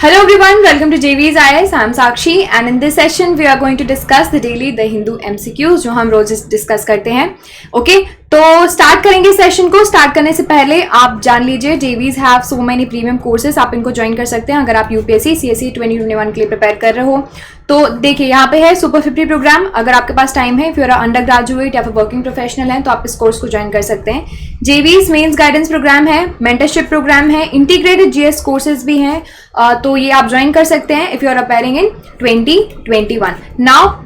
Hello everyone, welcome to JV's IS. I'm Sakshi and in this session we are going to discuss the daily The Hindu MCQs जो हम रोज discuss करते हैं. Okay तो start करेंगे session को. Start करने से पहले आप जान लीजिए JV's have so many premium courses. आप इनको ज्वाइन कर सकते हैं अगर आप यूपीएससी CSE 2021 के लिए प्रिपेयर कर रहे हो. तो देखिए यहाँ पे है सुपर 50 प्रोग्राम. अगर आपके पास टाइम है, फिर अंडर ग्रेजुएट या फिर वर्किंग प्रोफेशनल है तो आप इस कोर्स को ज्वाइन कर सकते हैं. JV's मेंस गाइडेंस प्रोग्राम है, मेंटरशिप प्रोग्राम है, इंटीग्रेटेड GS कोर्सेज भी हैं. तो ये आप ज्वाइन कर सकते हैं if you are appearing in 2021. Now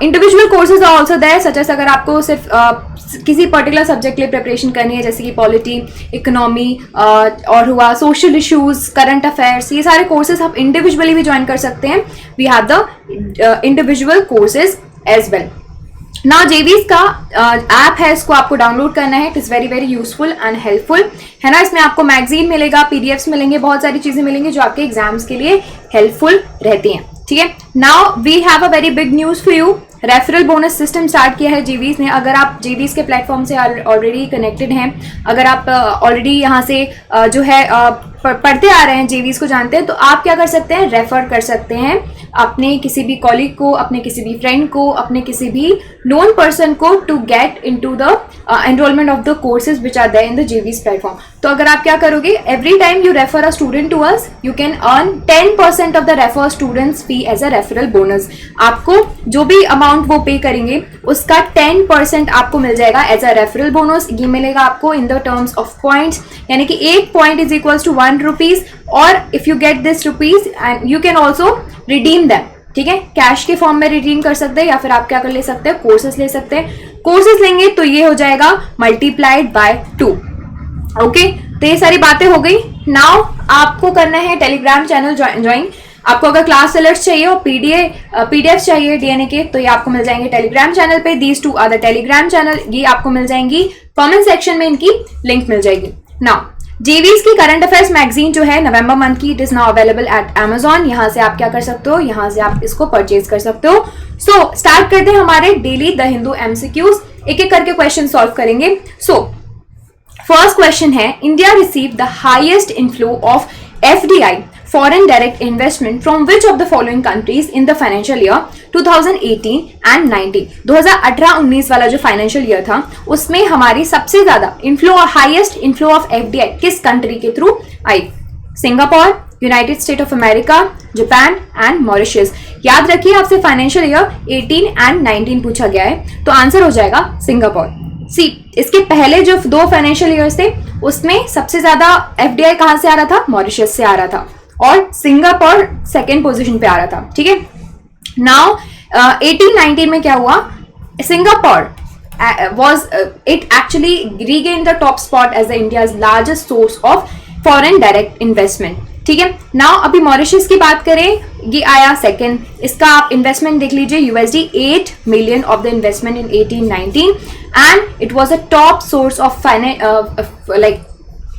individual courses are also there such as अगर आपको सिर्फ किसी पर्टिकुलर सब्जेक्ट के लिए प्रिपरेशन करनी है, जैसे कि पॉलिटी, इकोनॉमी और हुआ सोशल इश्यूज, करंट अफेयर्स, ये सारे कोर्सेज आप इंडिविजुअली भी ज्वाइन कर सकते हैं. We have the individual courses as well. ना JV's का ऐप है, इसको आपको डाउनलोड करना है. It is very very useful and helpful है ना. इसमें आपको मैगजीन मिलेगा, PDFs मिलेंगे, बहुत सारी चीज़ें मिलेंगी जो आपके एग्जाम्स के लिए हेल्पफुल रहती हैं. ठीक है. Now we have a very big news for you. Referral bonus system start किया है JV's ने. अगर आप JV's के प्लेटफॉर्म से ऑलरेडी कनेक्टेड हैं, अगर आप ऑलरेडी यहाँ से जो है पढ़ते आ रहे हैं, JV's को जानते हैं, तो आप क्या कर सकते हैं, रेफर कर सकते हैं अपने किसी भी कॉलीग को, अपने किसी भी फ्रेंड को, अपने किसी भी नोन पर्सन को to get into the enrolment of the courses which are there in the JV's platform. तो अगर आप क्या करोगे, every time you refer a student to us, you can earn 10% of the refer students fee as a referral bonus. आपको जो भी amount वो पे करेंगे उसका 10% आपको मिल जाएगा एज अ रेफरल बोनस. ये मिलेगा आपको in the terms of points, यानी कि एक point is equals to 1 rupees. और if you get this rupees and you can also redeem them. ठीक है, कैश के फॉर्म में रिडीम कर सकते हैं या फिर आप क्या कर ले सकते हैं, कोर्सेज ले सकते हैं. कोर्सेज लेंगे तो ये हो जाएगा मल्टीप्लाइड बाय 2. ओके, तो ये सारी बातें हो गई. नाउ आपको करना है टेलीग्राम चैनल ज्वाइन. आपको अगर क्लास अलर्ट्स चाहिए और PDF चाहिए DNA के, तो ये आपको मिल जाएंगे टेलीग्राम चैनल पे. These two are the Telegram channel. ये आपको मिल जाएंगी कमेंट सेक्शन में, इनकी लिंक मिल जाएगी. नाउ JV's की करंट अफेयर्स मैगजीन जो है नवंबर मंथ की, it is now available at Amazon. यहाँ से आप क्या कर सकते हो, यहाँ से आप इसको परचेज कर सकते हो. सो स्टार्ट करते हैं हमारे डेली द हिंदू MCQs. एक एक करके क्वेश्चन सॉल्व करेंगे. सो फर्स्ट क्वेश्चन है, India receive the highest inflow of FDI foreign direct investment from which of the following countries in the financial year 2018 and 19. 2018-19 वाला जो फाइनेंशियल ईयर था उसमें हमारी सबसे ज्यादा inflow, highest inflow of FDI किस country के through I? Singapore, United state of America, Japan and Mauritius. याद रखिए, आपसे फाइनेंशियल ईयर 18 एंड 19 पूछा गया है, तो आंसर हो जाएगा सिंगापुर. सी, इसके पहले जो 2 फाइनेंशियल ईयर्स थे उसमें सबसे ज्यादा FDI कहां से आ रहा था? मॉरिशस से आ रहा था और सिंगापुर सेकेंड पोजीशन पे आ रहा था. ठीक है. नाउ 18-19 में क्या हुआ, Singapore was it actually regained the top spot as the India's largest source of foreign direct investment. ठीक है. नाउ अभी मॉरिशस की बात करें, ये आया सेकेंड. इसका आप इन्वेस्टमेंट देख लीजिए, USD 8 million of the investment in 18-19 and it was a top source of like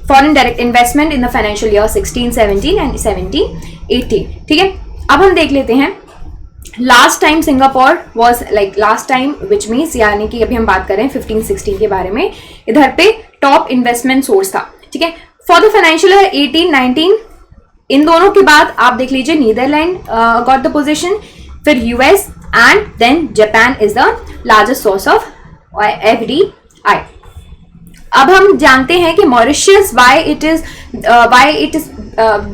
foreign direct investment in the financial year 16-17 and 17-18. ठीक है. अब हम देख लेते हैं last time Singapore was like last time which means, यानी कि अभी हम बात करें 15-16 के बारे में, इधर पे टॉप इन्वेस्टमेंट सोर्स था. ठीक है. फॉर द फाइनेंशियल ईयर 18-19 इन दोनों के बाद आप देख लीजिए नीदरलैंड गॉट द पोजीशन, फिर US and then Japan is the largest source of FDI. अब हम जानते हैं कि Mauritius why it is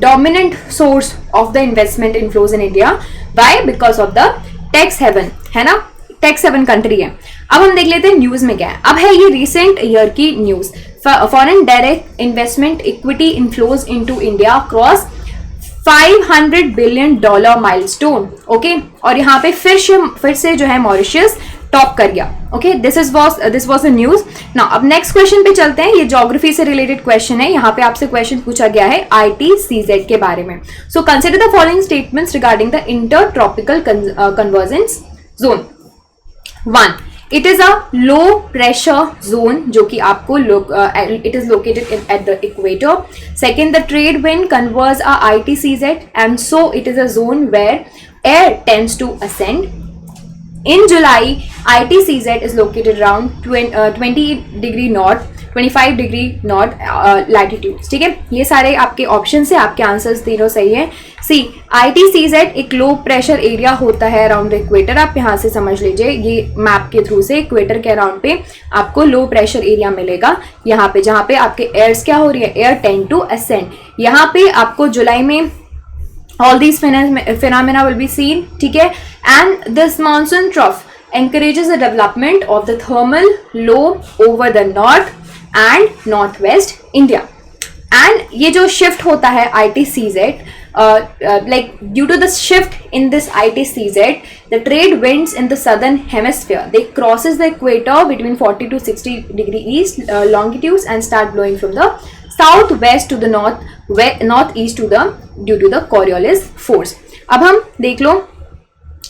dominant source of the investment inflows in India. Why? Because of the tax haven, है ना. Tax haven country है. अब हम देख लेते हैं न्यूज में क्या है. अब है ये रिसेंट ईयर की news. Foreign direct investment equity inflows into India cross $500 billion milestone. Okay, और यहाँ पे फिर से जो है मॉरिशस टॉप कर गया. Okay, this was the news. Now अब नेक्स्ट क्वेश्चन पे चलते हैं. ये ज्योग्राफी से रिलेटेड क्वेश्चन है. यहाँ पे आपसे क्वेश्चन पूछा गया है ITCZ के बारे में. So consider the following statements regarding the inter tropical convergence zone. 1, it is a low pressure zone जो कि आपको it is located at the equator. Second, the trade wind converge a ITCZ and so it is a zone where air tends to ascend. In July, ITCZ is located around 20 degree north 25 degree north latitude. ठीक है, ये सारे आपके option है, आपके answers तीनों सही है। सी, ITCZ एक लो प्रेशर एरिया होता है अराउंड द इक्वेटर। आप यहाँ से समझ लीजिए, ये मैप के थ्रू से इक्वेटर के अराउंड पे आपको लो प्रेशर एरिया मिलेगा, यहाँ पे जहाँ पे आपके एयर्स क्या हो रही है, एयर टेंड टू असेंड। यहाँ पे आपको जुलाई में all these phenomena will be seen, ठीक है। and this monsoon trough encourages the development of the thermal low over the north and northwest India। and ये जो shift होता है ITCZ, like due to the shift in this ITCZ, the trade winds in the southern hemisphere, they crosses the equator between 40 to 60 degree east longitudes and start blowing from the southwest to the northeast to the due to the Coriolis force। अब हम देख लो,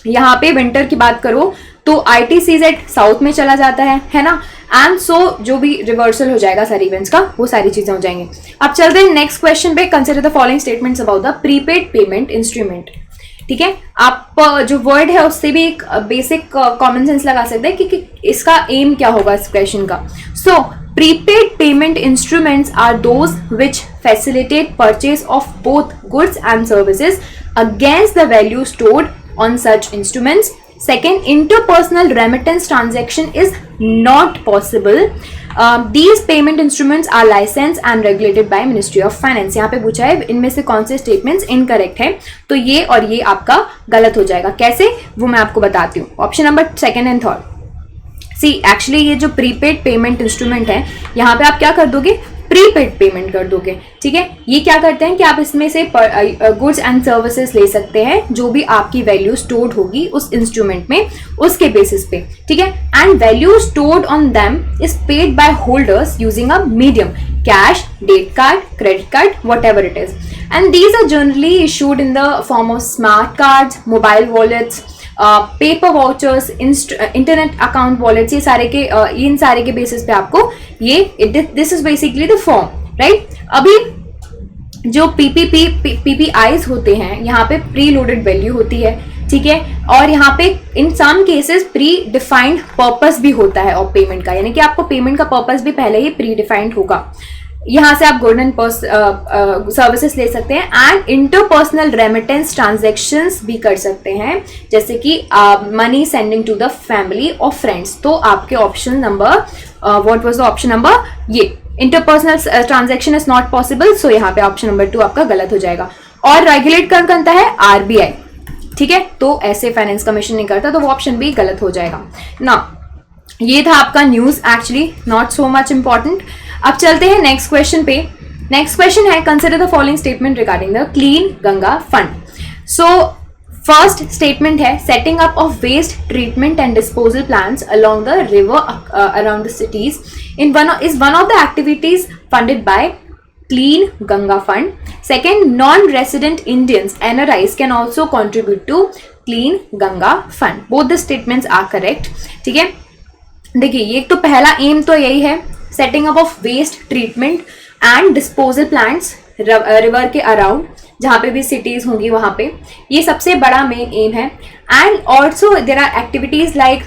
यहाँ पे winter की बात करो तो ITCZ south में चला जाता है ना, एंड सो जो भी रिवर्सल हो जाएगा सारी इवेंट्स का, वो सारी चीजें हो जाएंगी। अब चलते हैं नेक्स्ट क्वेश्चन पे। Consider the following statements about the prepaid payment instrument. ठीक है, आप जो वर्ड है उससे भी एक बेसिक कॉमन सेंस लगा सकते हैं कि इसका एम क्या होगा इस क्वेश्चन का। सो prepaid payment instruments are those which facilitate purchase of both goods and services against the value stored on such instruments। Second, interpersonal remittance transaction is not possible। These payment instruments are licensed and regulated by Ministry of Finance। यहाँ पे पूछा है इनमें से कौन से statements incorrect है, तो ये और ये आपका गलत हो जाएगा। कैसे, वो मैं आपको बताती हूँ। Option number second and third. See, actually ये जो प्रीपेड पेमेंट इंस्ट्रूमेंट है, यहाँ पे आप क्या कर दोगे, प्रीपेड पेमेंट कर दोगे। ठीक है, ये क्या करते हैं कि आप इसमें से गुड्स एंड सर्विसेज ले सकते हैं जो भी आपकी वैल्यू स्टोर्ड होगी उस इंस्ट्रूमेंट में, उसके बेसिस पे। ठीक है, and value stored on them is paid by holders using a medium, cash, debit card, credit card, whatever it is, and these are generally issued in the form of smart cards, mobile wallets, paper vouchers, internet account wallets, ये सारे के इन सारे के basis पे आपको ये this is basically the form, right. अभी जो PPIs होते हैं, यहाँ पे प्री लोडेड वैल्यू होती है। ठीक है, और यहाँ पे in some cases predefined purpose भी होता है ऑफ पेमेंट का, यानी कि आपको पेमेंट का पर्पस भी पहले ही प्री डिफाइंड होगा। यहाँ से आप गुड एंड सर्विसेज ले सकते हैं, एंड इंटरपर्सनल रेमिटेंस ट्रांजेक्शंस भी कर सकते हैं, जैसे कि money sending to the family और फ्रेंड्स। तो आपके option number, what was the option number, ये interpersonal transaction is not possible. So यहाँ पे ऑप्शन नंबर 2 आपका गलत हो जाएगा। और रेगुलेट कौन करता है, RBI। ठीक है, तो ऐसे फाइनेंस कमीशन नहीं करता, तो वो ऑप्शन भी गलत हो जाएगा ना। ये था आपका news, actually not so much important. अब चलते हैं नेक्स्ट क्वेश्चन पे। नेक्स्ट क्वेश्चन है, consider the following statement regarding the clean Ganga fund. So first statement है, setting up of waste treatment and disposal plants along the river around the cities is one of the activities funded by Clean Ganga Fund. Second, non-resident Indians NRIs can also contribute to Clean Ganga Fund. Both the statements are correct. ठीक है, देखिए ये तो पहला M तो यही है, setting up of waste treatment and disposal plants river के अराउंड, जहाँ पे भी सिटीज होंगी वहाँ पे, ये सबसे बड़ा मेन एम है। And also there are activities like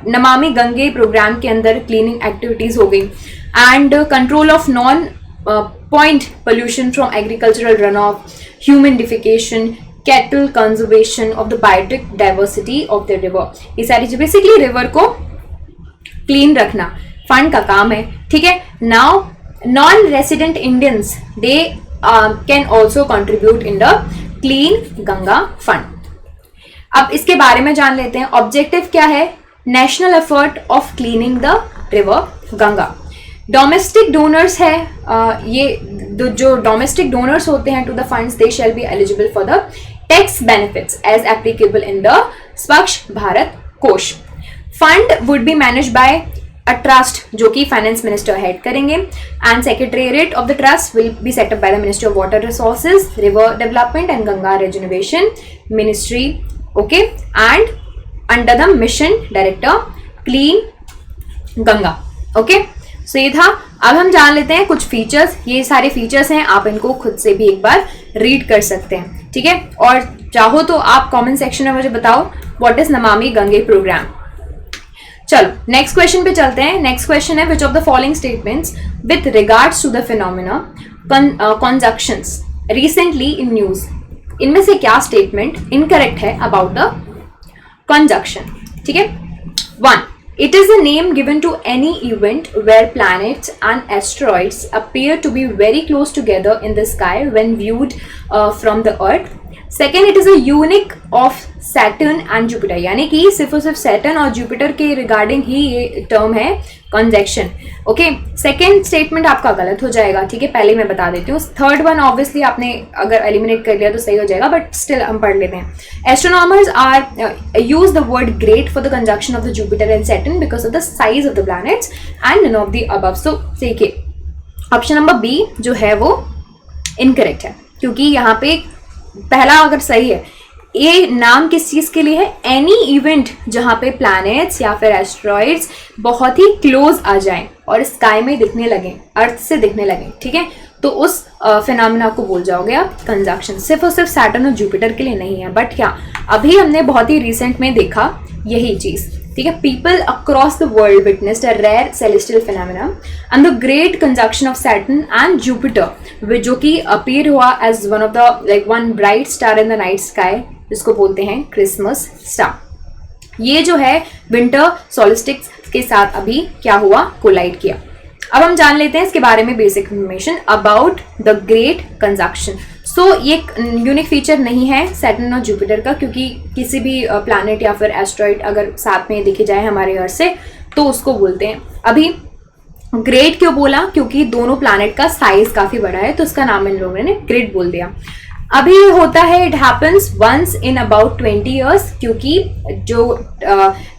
Namami Gange program के अंदर क्लीनिंग एक्टिविटीज हो गई, and control of non point pollution from agricultural run off, humidification, cattle conservation of the biotic diversity of the river. ये सारी चीज basically river को clean रखना fund का काम है। ठीक है, now non resident Indians they can also contribute in the clean Ganga fund. अब इसके बारे में जान लेते हैं। ऑब्जेक्टिव क्या है, national effort of cleaning the river Ganga. Domestic donors है, ये जो डोमेस्टिक डोनर्स होते हैं to the funds, they shall be eligible for the tax benefits as applicable in the Swachh Bharat Kosh. Fund would be manage by a trust जो कि finance minister head करेंगे, and secretariat of the trust will be setup by the ministry of water resources, river development and Ganga reservation ministry, okay, and under the mission director clean Ganga. Okay, so ये था। अब हम जान लेते हैं कुछ features. ये सारे फीचर्स हैं, आप इनको खुद से भी एक बार रीड कर सकते हैं। ठीक है, और चाहो तो आप कमेंट सेक्शन में मुझे बताओ what is Namami Gange program. चलो नेक्स्ट क्वेश्चन पे चलते हैं. नेक्स्ट क्वेश्चन है which of the following statements with regards to the phenomena conjunctions recently in news, इनमें से क्या स्टेटमेंट इनकरेक्ट है अबाउट द कंजक्शन. ठीक है. 1. It is a name given to any event where planets and asteroids appear to be very close together in the sky when viewed from the Earth. Second, it is a unique of Saturn and Jupiter. यानी कि सिर्फ और सिर्फ Saturn और Jupiter के regarding ही ये term है conjunction. Okay. Second statement आपका गलत हो जाएगा. ठीक है, पहले मैं बता देती हूँ. थर्ड वन ऑब्वियसली आपने अगर एलिमिनेट कर लिया तो सही हो जाएगा, बट स्टिल हम पढ़ लेते हैं. Astronomers are use the word great for the conjunction of the Jupiter and Saturn because of the size of the planets and none of the above. So देखिए ऑप्शन नंबर बी जो है वो incorrect है, क्योंकि यहाँ पे पहला अगर सही है, ये नाम किस चीज के लिए है? एनी इवेंट जहां पे प्लैनेट्स या फिर एस्ट्रॉइड्स बहुत ही क्लोज आ जाएं और स्काई में दिखने लगे, अर्थ से दिखने लगे. ठीक है, तो उस फिनोमेना को बोल जाओगे आप कंजक्शन. सिर्फ और सिर्फ सैटर्न और जुपिटर के लिए नहीं है, बट क्या अभी हमने बहुत ही रिसेंट में देखा यही चीज. ठीक है. People across the world witnessed a rare celestial phenomena and the great conjunction of Saturn and Jupiter, जो कि अपीयर हुआ as one of the like one bright star in the night sky, जिसको बोलते हैं क्रिसमस स्टार. ये जो है winter सोल्स्टिक्स के साथ अभी क्या हुआ? कोलाइड किया. अब हम जान लेते हैं इसके बारे में basic information about the great conjunction. So ये यूनिक फीचर नहीं है सैटर्न और जुपिटर का, क्योंकि किसी भी प्लैनेट या फिर एस्ट्रॉइड अगर साथ में दिखे जाए हमारे अर्थ से तो उसको बोलते हैं. अभी ग्रेट क्यों बोला? क्योंकि दोनों प्लैनेट का साइज काफी बड़ा है, तो इसका नाम इन लोगों ने ग्रेट बोल दिया. अभी होता है, it happens once in about 20 years, क्योंकि जो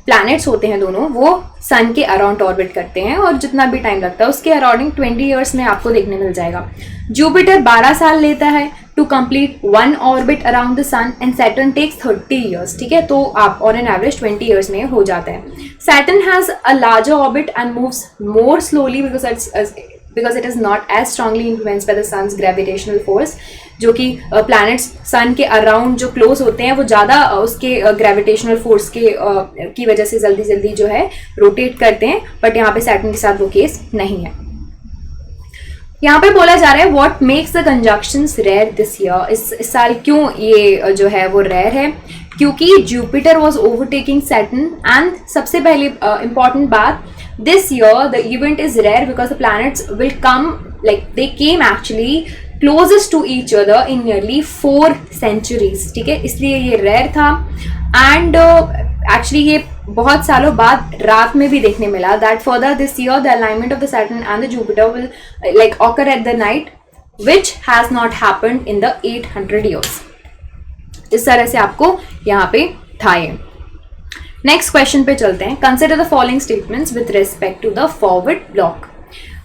प्लैनेट्स होते हैं दोनों वो सन के अराउंड ऑर्बिट करते हैं और जितना भी टाइम लगता है उसके अराउंडिंग 20 ईयर्स में आपको देखने मिल जाएगा. जुपिटर 12 साल लेता है to complete one orbit around the sun and Saturn takes 30 years. ठीक है, तो आप ऑन एन एवरेज 20 ईयर्स में हो जाता है. Saturn has a larger orbit and moves more slowly because it is not as strongly influenced by the sun's gravitational force, जो कि planets sun के around जो close होते हैं वो ज़्यादा उसके gravitational force की वजह से जल्दी जल्दी जो है rotate करते हैं, बट यहाँ पे Saturn के साथ वो केस नहीं है. यहाँ पे बोला जा रहा है what makes the conjunctions rare this year. इस साल क्यों ये जो है वो rare है? क्योंकि Jupiter was overtaking Saturn and सबसे पहले important बात, this year the event is rare because the planets will come, like they came actually closest to each other in nearly 4 centuries. ठीक है, इसलिए ये rare था. and actually ये बहुत सालों बाद रात में भी देखने मिला. that further this year the alignment of the Saturn and the Jupiter will like occur at the night, which has not happened in the 800 years. इस तरह से आपको यहाँ पे था ये. नेक्स्ट क्वेश्चन पे चलते हैं. Consider the following statements with respect to the Forward Bloc.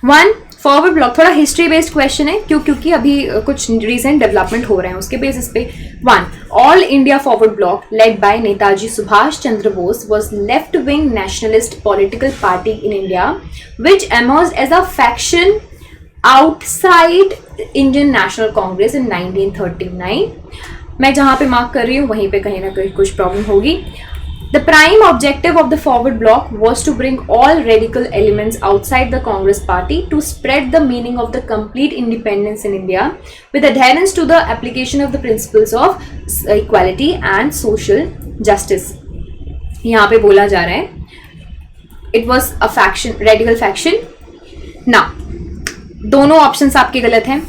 1. Forward Bloc थोड़ा हिस्ट्री बेस्ड क्वेश्चन है, क्योंकि अभी कुछ रिसेंट डेवलपमेंट हो रहे हैं उसके बेसिस पे. 1. All India Forward Bloc led by Netaji Subhash Chandra Bose was left wing nationalist political party in India which emerged as a faction outside Indian National Congress in 1939. मैं जहाँ पे मार्क कर रही हूँ वहीं पे कहीं ना कहीं कुछ प्रॉब्लम होगी. The prime objective of the forward bloc was to bring all radical elements outside the Congress party to spread the meaning of the complete independence in India with adherence to the application of the principles of equality and social justice. यहाँ पे बोला जा रहा है it was a faction, radical faction. Now, दोनों options आपके गलत हैं.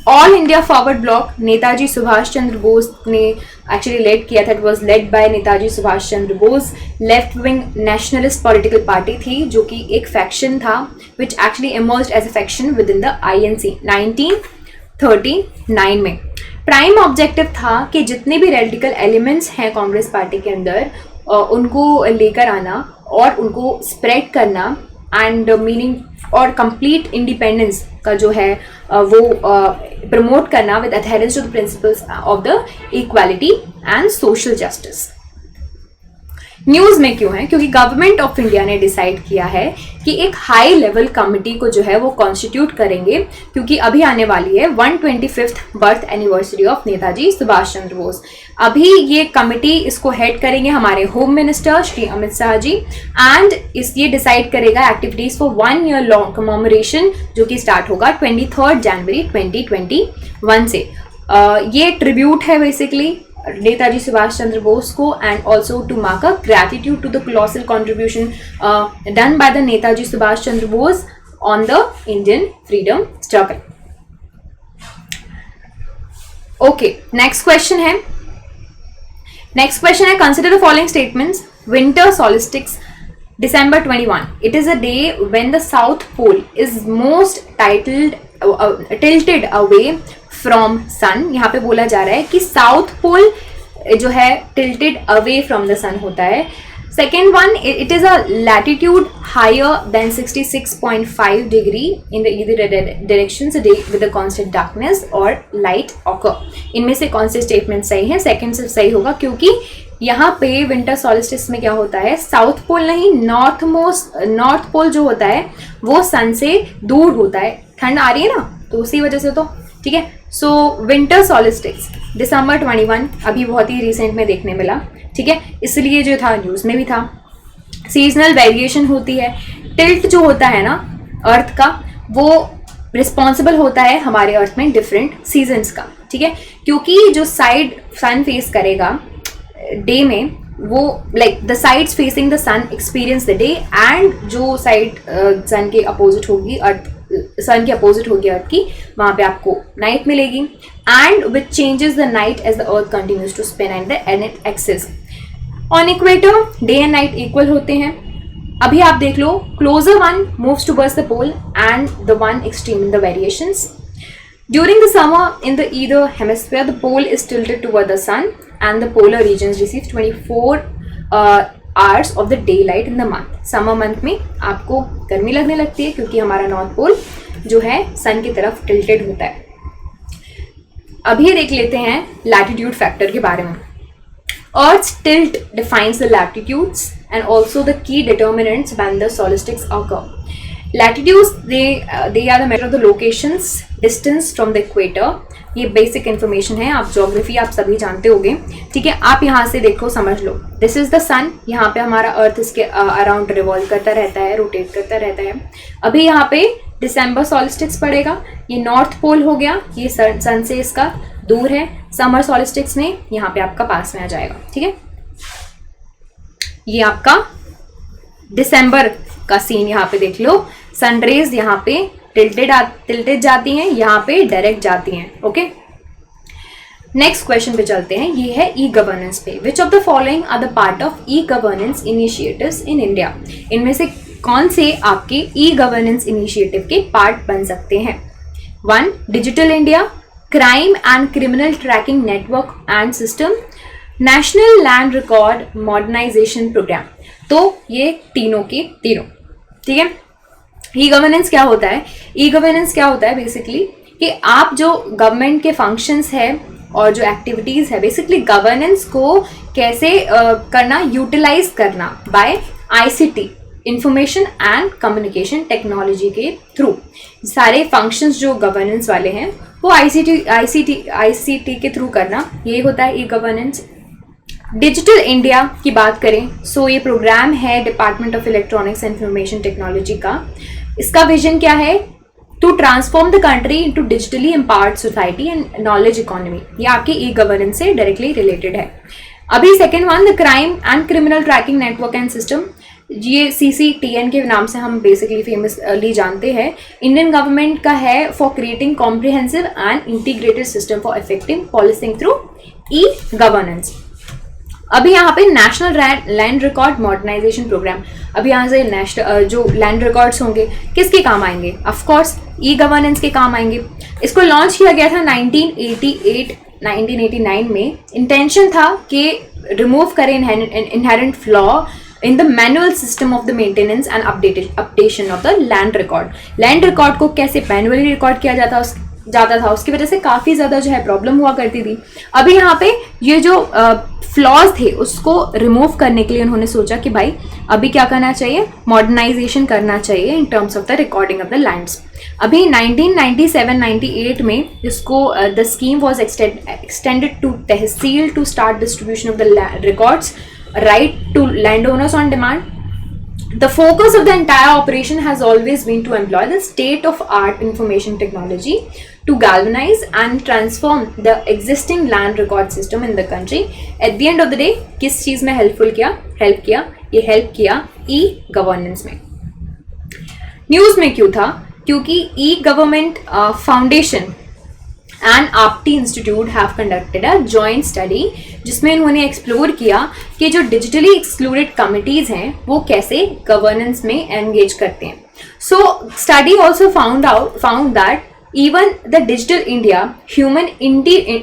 All India Forward Bloc Netaji Subhash Chandra Bose ने एक्चुअली लेड किया था. It was led by Netaji Subhash Chandra Bose. Left wing nationalist political party थी जो कि एक फैक्शन था which actually emerged as a faction within the INC 1939 में. प्राइम ऑब्जेक्टिव था कि जितने भी रेडिकल एलिमेंट्स हैं कांग्रेस पार्टी के अंदर उनको लेकर आना और उनको स्प्रेड करना एंड मीनिंग और कंप्लीट इंडिपेंडेंस का जो है वो प्रमोट करना with adherence to the principles of the equality and social justice. News में क्यों है? क्योंकि गवर्नमेंट ऑफ इंडिया ने डिसाइड किया है कि एक हाई लेवल कमिटी को जो है वो कॉन्स्टिट्यूट करेंगे, क्योंकि अभी आने वाली है 125th birth anniversary of Netaji Subhash Chandra Bose. अभी ये कमिटी इसको हेड करेंगे हमारे home minister Shri Amit Shah ji, and ये डिसाइड करेगा activities for 1 year long commemoration, जो कि स्टार्ट होगा 23 जनवरी 2021 से। ये ट्रिब्यूट है बेसिकली नेताजी सुभाष चंद्र बोस को, and also to mark a gratitude to the colossal contribution done by the Netaji Subhash Chandra Bose on the Indian freedom struggle. Okay, next question है consider the following statements. Winter solstice December 21. It is a day when the South Pole is most tilted away from sun. यहाँ पे बोला जा रहा है कि South Pole जो है tilted away from the sun होता है। Second one, it is a latitude higher than 66.5 degree in the either directions a day with the constant darkness or light occur. इनमें से कौन से स्टेटमेंट सही है? सेकेंड से सही होगा, क्योंकि यहाँ पे विंटर सॉलिस्टिस में क्या होता है, साउथ पोल नहीं, नॉर्थ पोल जो होता है वो सन से दूर होता है। ठंड आ रही है ना, तो उसी वजह से, तो ठीक है। सो विंटर सॉलिस्टिस December 21 अभी बहुत ही रिसेंट में देखने मिला, ठीक है, इसलिए जो था न्यूज में भी था। सीजनल वेरिएशन होती है। टिल्ट जो होता है ना अर्थ का, वो रिस्पॉन्सिबल होता है हमारे अर्थ में डिफरेंट सीजन्स का, ठीक है, क्योंकि जो साइड सन फेस करेगा डे में, वो like the sides facing the sun experience the day, and जो साइड सन के अपोजिट होगी अर्थ की, वहां पे आपको नाइट मिलेगी, and which changes the night as the earth continues to spin and the axis. On equator day and night equal होते हैं। अभी आप देख लो, closer one moves towards the pole and the one extreme in the variations. During the summer, in the either hemisphere, the pole is tilted toward the sun, and the polar regions receive 24 hours of the daylight in the month. Summer month में आपको गर्मी लगने लगती है, क्योंकि हमारा north pole जो है सन की तरफ टिल्टेड होता है। अभी देख लेते हैं लैटिट्यूड फैक्टर के बारे में। Earth's tilt defines the latitudes and also the key determinants when the solstices occur. Latitudes, they are the measure of the locations, distance from the equator. ये बेसिक इन्फॉर्मेशन है, आप ज्योग्राफी आप सभी जानते होंगे, ठीक है। आप यहाँ से देखो, समझ लो, दिस इज द सन, यहाँ पे हमारा अर्थ इसके अराउंड रिवॉल्व करता रहता है, रोटेट करता रहता है। अभी यहाँ पे दिसंबर सॉलिस्टिक्स पड़ेगा, ये नॉर्थ पोल हो गया, ये सन से इसका दूर है। समर सॉलिस्टिक्स में यहाँ पे आपका पास में आ जाएगा, ठीक है। ये आपका दिसंबर का सीन यहाँ पे देख लो, सनरेज यहाँ पे टिल्टेड जाती हैं, यहाँ पे डायरेक्ट जाती हैं, ओके। नेक्स्ट क्वेश्चन पे चलते हैं, ये है ई गवर्नेंस पे। Which of the following are the part of e governance initiatives in India? इनमें से कौन से आपके ई गवर्नेंस इनिशिएटिव के पार्ट बन सकते हैं? 1. Digital India, crime and criminal tracking network and system, national land record modernization program. तो ये तीनों के तीनों, ठीक है। ई गवर्नेंस क्या होता है? ई गवर्नेंस क्या होता है बेसिकली कि आप जो गवर्नमेंट के फंक्शंस है और जो एक्टिविटीज है, बेसिकली गवर्नेंस को कैसे करना, यूटिलाइज करना by ICT, information and communication technology के थ्रू। सारे फंक्शंस जो गवर्नेंस वाले हैं वो आईसीटी के थ्रू करना, ये होता है ई गवर्नेंस। डिजिटल इंडिया की बात करें, सो ये प्रोग्राम है department of electronics and information technology का। इसका विजन क्या है? To transform the country into digitally empowered society and knowledge economy. ये आपके ई गवर्नेंस से डायरेक्टली रिलेटेड है। अभी second one, the crime and criminal tracking network and system, ये CCTN के नाम से हम बेसिकली फेमसली जानते हैं। इंडियन गवर्नमेंट का है for creating comprehensive and integrated system for effective policing through e governance. अभी यहाँ पे national land record modernization program, अभी यहाँ से नेशनल जो लैंड रिकॉर्ड्स होंगे किसके काम आएंगे? ऑफ कोर्स ई गवर्नेंस के काम आएंगे। इसको लॉन्च किया गया था 1989 में। इंटेंशन था कि रिमूव करें inherent flaw in the manual system of the maintenance and updation of the land record। Land record को कैसे मैनुअली रिकॉर्ड किया जाता जाता था, उसकी वजह से काफ़ी ज़्यादा जो है प्रॉब्लम हुआ करती थी। अभी यहाँ पे ये जो फ्लॉज थे उसको रिमूव करने के लिए उन्होंने सोचा कि भाई अभी क्या करना चाहिए, मॉडर्नाइजेशन करना चाहिए in terms of the recording of the lands. अभी 1997-98 में इसको the scheme was extended to tehsil to start distribution of the records right to land owners on demand. The focus of the entire operation has always been to employ the state-of-art information technology to galvanize and transform the existing land record system in the country. At the end of the day, किस चीज़ में help किया? ये help किया e-governance में. News में क्यों था? क्योंकि e-government foundation and Apti Institute have conducted a joint study जिसमें उन्होंने एक्सप्लोर किया कि जो डिजिटली एक्सक्लूडेड कमिटीज़ हैं वो कैसे गवर्नेंस में एंगेज करते हैं. So study also found that even the digital India human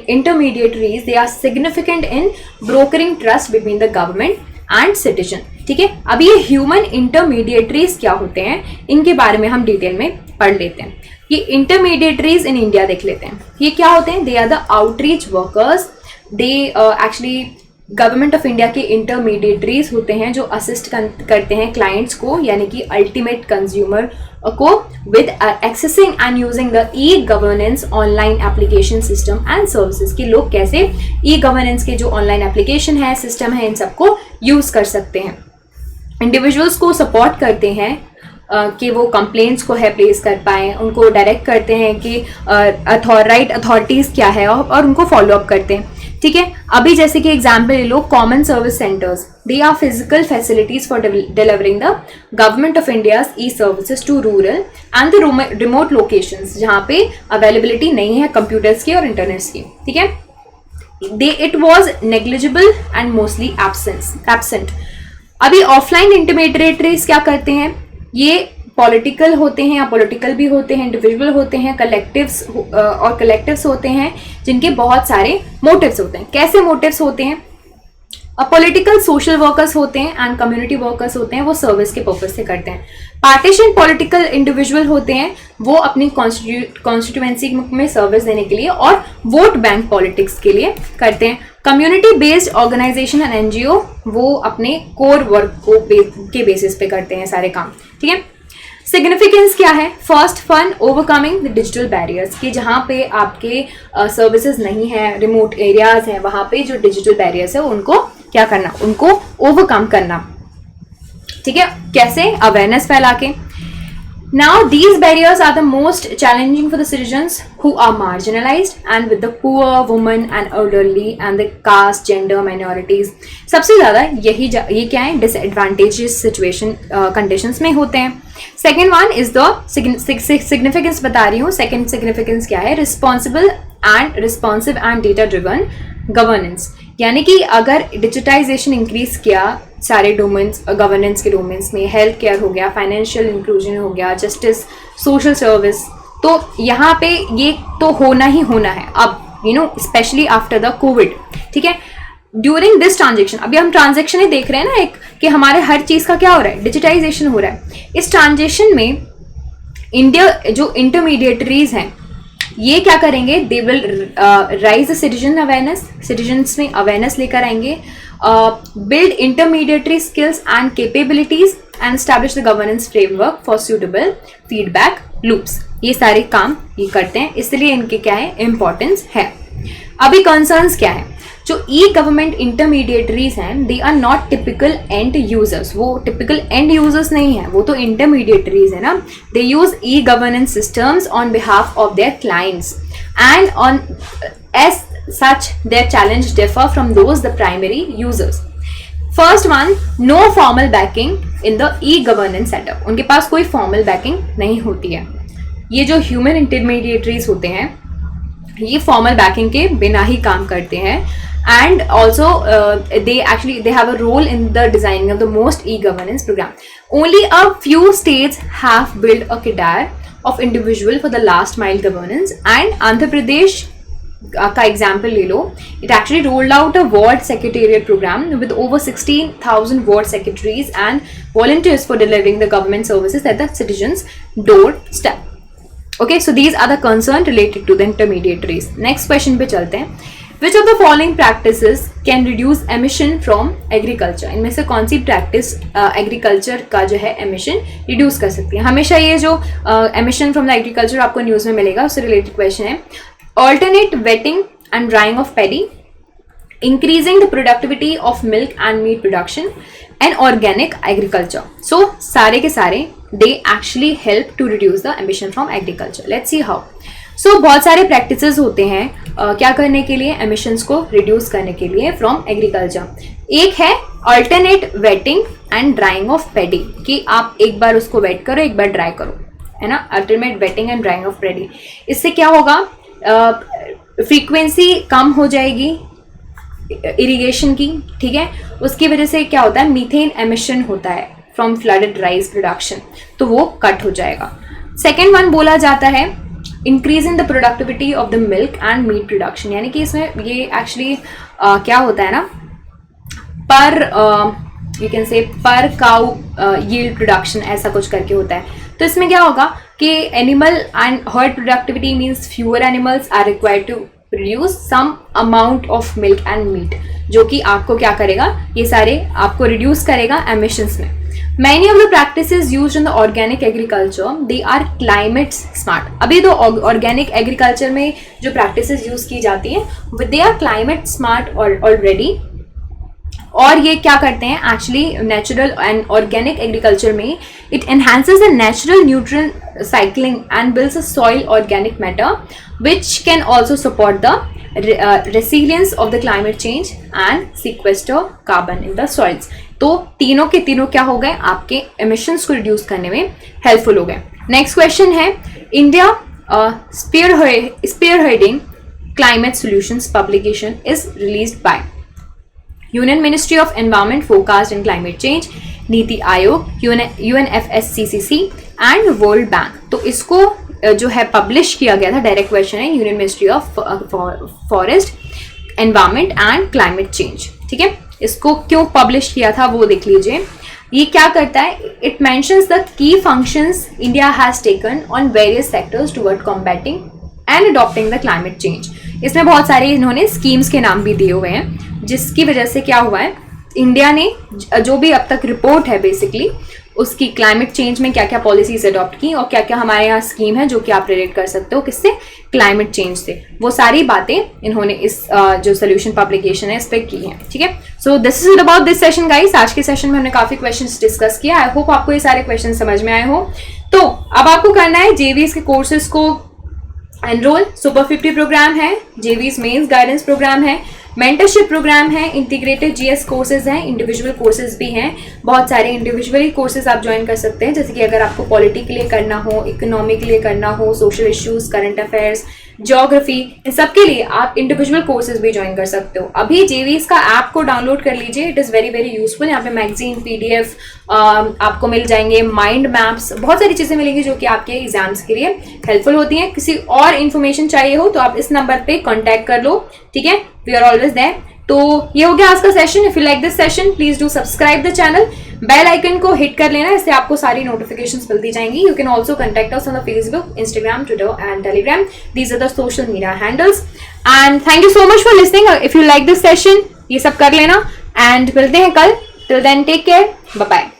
intermediaries they are significant in brokering trust between the government and citizen. ठीक है, अभी ये ह्यूमन इंटरमीडिएटरीज क्या होते हैं इनके बारे में हम डिटेल में पढ़ लेते हैं. ये इंटरमीडिएटरीज इन इंडिया देख लेते हैं. ये क्या होते हैं? They are the outreach workers. They actually government of India के इंटरमीडिएटरीज होते हैं जो असिस्ट करते हैं क्लाइंट्स को, यानी कि अल्टीमेट कंज्यूमर को with accessing and using the e governance online application system and services. कि लोग कैसे ई गवर्नेंस के जो ऑनलाइन एप्लीकेशन है, सिस्टम है, इन सबको यूज कर सकते हैं. इंडिविजुअल्स को सपोर्ट करते हैं कि वो कंप्लेंट्स को है प्लेस कर पाएँ, उनको डायरेक्ट करते हैं कि राइट अथॉरिटीज़ क्या है और उनको फॉलो अप करते हैं. ठीक है, अभी जैसे कि एग्जाम्पल ले लो, common service centres. They are physical facilities for delivering the government of India's e services to rural and the remote locations जहाँ पे अवेलेबिलिटी नहीं है कंप्यूटर्स की और इंटरनेट्स की. ठीक है, it was negligible and mostly absent. अभी ऑफलाइन इंटरमीडिएटरीज क्या करते हैं? ये पॉलिटिकल होते हैं या पॉलिटिकल भी होते हैं, इंडिविजुअल होते हैं, कलेक्टिव्स होते हैं जिनके बहुत सारे मोटिव्स होते हैं. कैसे मोटिव्स होते हैं? पॉलिटिकल सोशल वर्कर्स होते हैं एंड कम्युनिटी वर्कर्स होते हैं, वो सर्विस के पर्पज से करते हैं. पार्टीशन पॉलिटिकल इंडिविजुअल होते हैं, वो अपनी कॉन्स्टिट्यूएंसी में सर्विस देने के लिए और वोट बैंक पॉलिटिक्स के लिए करते हैं. Community based organization and NGO वो अपने कोर वर्क को के बेसिस पे करते हैं सारे काम. ठीक है, सिग्निफिकेंस क्या है? First fun overcoming the digital barriers. कि जहाँ पे आपके सर्विसेज नहीं है, रिमोट एरियाज हैं, वहाँ पे जो डिजिटल बैरियर्स है उनको क्या करना? उनको ओवरकम करना. ठीक है, कैसे? अवेयरनेस फैला के. Now these barriers are the most challenging for the citizens who are marginalized and with the poor, women and elderly and the caste, gender minorities. सबसे ज़्यादा ये क्या है? disadvantageous situation conditions में होते हैं. Second one is the significance बता रही हूँ. Second significance क्या है? responsive and data driven governance. यानी कि अगर डिजिटाइजेशन इंक्रीज किया सारे डोमेन्स, गवर्नेंस के डोमेन्स में, हेल्थ केयर हो गया, फाइनेंशियल इंक्लूजन हो गया, जस्टिस, सोशल सर्विस, तो यहाँ पे ये तो होना ही होना है अब, स्पेशली आफ्टर द कोविड. ठीक है, ड्यूरिंग दिस ट्रांजेक्शन, अभी हम ट्रांजेक्शन ही देख रहे हैं ना एक, कि हमारे हर चीज़ का क्या हो रहा है? डिजिटाइजेशन हो रहा है. इस ट्रांजेक्शन में इंडिया जो इंटरमीडिएटरीज हैं ये क्या करेंगे? They will rise the citizen awareness, citizens में अवेयरनेस लेकर आएंगे, build intermediary skills and capabilities and establish the governance framework for suitable feedback loops. ये सारे काम ये करते हैं, इसलिए इनके क्या है? इम्पोर्टेंस है. अभी कंसर्न्स क्या है? जो ई गवर्नमेंट इंटरमीडिएटरीज हैं they are not typical end users. वो टिपिकल एंड यूजर्स नहीं है, वो तो इंटरमीडिएटरीज है ना. They use e governance systems on behalf of their clients and on as such their challenge differ from those the primary users. First one, no formal backing in the e-governance setup. उनके पास कोई formal backing नहीं होती है. ये जो human intermediaries होते हैं ये formal backing के बिना ही काम करते हैं and also they have a role in the designing of the most e-governance program. Only a few states have built a cadre of individual for the last mile governance and Andhra Pradesh का example ले लो. It actually rolled out a ward secretariat programme with over 16,000 ward secretaries and volunteers for delivering the government services at the citizens door step. Okay, so these are the concern related to the intermediaries. Next question पे चलते हैं. Which of the following practices can reduce emission from agriculture? इनमें से कौन सी practice agriculture का जो है emission reduce कर सकती है? हमेशा ये जो एमिशन फ्रॉम द एग्रीकल्चर आपको न्यूज़ में मिलेगा, उससे रिलेटेड क्वेश्चन है. Alternate wetting and drying of paddy, increasing the productivity of milk and meat production, and organic agriculture. So सारे के सारे they actually help to reduce the emission from agriculture. Let's see how. So बहुत सारे practices होते हैं क्या करने के लिए, emissions को reduce करने के लिए from agriculture. एक है alternate wetting and drying of paddy, कि आप एक बार उसको wet करो, एक बार dry करो, है ना. alternate wetting and drying of paddy. इससे क्या होगा, frequency कम हो जाएगी इरिगेशन की, ठीक है. उसकी वजह से क्या होता है, मीथेन एमिशन होता है फ्रॉम फ्लडेड राइस प्रोडक्शन, तो वो कट हो जाएगा. सेकेंड वन बोला जाता है increase in the productivity of the milk and meat production, यानी कि इसमें ये एक्चुअली क्या होता है ना, पर यू कैन से पर काउ यील्ड प्रोडक्शन, ऐसा कुछ करके होता है. तो इसमें क्या होगा कि animal and herd productivity means fewer animals are required to produce some amount of milk and meat, जो कि आपको क्या करेगा, ये सारे आपको रिड्यूस करेगा एमिशंस में. Many of the practices used in the organic agriculture they are climate smart. अभी तो ऑर्गेनिक एग्रीकल्चर में जो प्रैक्टिसेस यूज की जाती हैं they are climate smart already. और ये क्या करते हैं actually, natural and organic agriculture में it enhances the natural nutrient cycling and builds a soil organic matter which can also support the resilience of the climate change and sequester carbon in the soils. तो तीनों के तीनों क्या हो गए, आपके emissions को reduce करने में helpful हो गए. Next question है, India spearheading climate solutions publication is released by Union Ministry of Environment, Forecast and Climate Change, NITI Aayog, UNFSCCC and World Bank. तो इसको जो है पब्लिश किया गया था, डायरेक्ट क्वेश्चन है, union ministry of forest, environment and climate change, ठीक है. इसको क्यों पब्लिश किया था वो देख लीजिए. ये क्या करता है, it mentions the key functions India has taken on various sectors toward combating and adopting the climate change. इसमें बहुत सारे इन्होंने स्कीम्स के नाम भी दिए हुए हैं, जिसकी वजह से क्या हुआ है, इंडिया ने जो भी अब तक रिपोर्ट है बेसिकली उसकी क्लाइमेट चेंज में क्या क्या पॉलिसीज अडॉप्ट की और क्या क्या हमारे यहाँ स्कीम है जो कि आप रिलेट कर सकते हो किससे, क्लाइमेट चेंज से. वो सारी बातें इन्होंने इस जो सोल्यूशन पब्लिकेशन है इस पर की है, ठीक है. So this is about this session guys. आज के सेशन में हमने काफी क्वेश्चंस डिस्कस किया. आई होप आपको ये सारे क्वेश्चन समझ में आए हो. तो अब आपको करना है जेवीज के कोर्सेज को एनरोल. सुपर 50 प्रोग्राम है, जेवीज मेंस गाइडेंस प्रोग्राम है, मेंटरशिप प्रोग्राम है, इंटीग्रेटेड जीएस कोर्सेज हैं, इंडिविजुअल कोर्सेज भी हैं. बहुत सारे इंडिविजुअली कोर्सेज आप ज्वाइन कर सकते हैं, जैसे कि अगर आपको पॉलिटी के लिए करना हो, इकोनॉमी के लिए करना हो, social issues, current affairs, geography, इन सब के लिए आप इंडिविजुअल कोर्सेज भी ज्वाइन कर सकते हो. अभी जेवीज का ऐप को डाउनलोड कर लीजिए, it is very very useful. यहाँ पे मैगजीन, पीडीएफ आपको मिल जाएंगे, माइंड मैप्स, बहुत सारी चीज़ें मिलेंगी जो कि आपके एग्जाम्स के लिए हेल्पफुल होती हैं. किसी और इन्फॉर्मेशन चाहिए हो तो आप इस नंबर पे कॉन्टैक्ट कर लो, ठीक है. We are always there. तो ये हो गया आज का session. If you like this session please do subscribe the channel, bell icon को हिट कर लेना, इससे आपको सारी नोटिफिकेशंस मिलती जाएंगी. You can also contact us on the Facebook, Instagram, Twitter and Telegram. These are the social media handles. And thank you so much for listening. If you like this session ये सब कर लेना and मिलते हैं कल. Till then take care, bye bye.